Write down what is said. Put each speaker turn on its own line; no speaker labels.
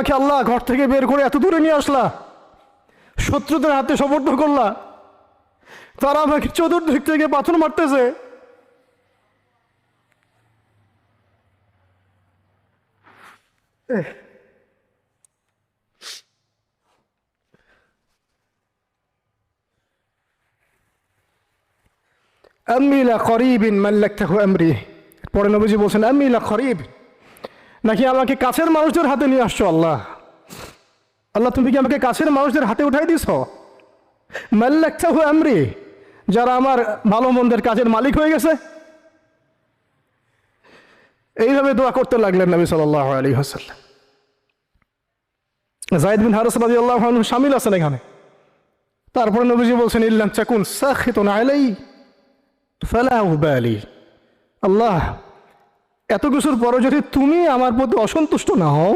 আমাকে আল্লাহ ঘর থেকে বের করে এত দূরে নিয়ে আসলা, শত্রুদের হাতে সমর্থ করলা, তারা আমাকে চতুর্দিক থেকে পাথর মারতেছে। আম্মি লা করিবিন মাল্লাকতাহু আমরি, পরে নবীজি বলছেন আম্মি লা করিব, নাকি আমাকে কাছের মানুষদের হাতে নিয়ে আসছো আল্লাহ? আল্লাহ তুমি কি আমাকে কাছের মানুষদের হাতে উঠাই দিছ? মাল্লাকতাহু আমরি, যারা আমার ভালো মন্দের কাজের মালিক হয়ে গেছে। এইভাবে দোয়া করতে লাগলেন নবী সাল্লাল্লাহু আলাইহি ওয়াসাল্লাম। যায়েদ বিন হারিস রাদিয়াল্লাহু আনহু শামিল আছেন এখানে। তারপরে নবীজি বলছেন ইল্লাম তাকুন সাখিতুন আলাই ফালা উবালি, আল্লাহ এত কিছুর পরে যদি তুমি আমার প্রতি অসন্তুষ্ট না হও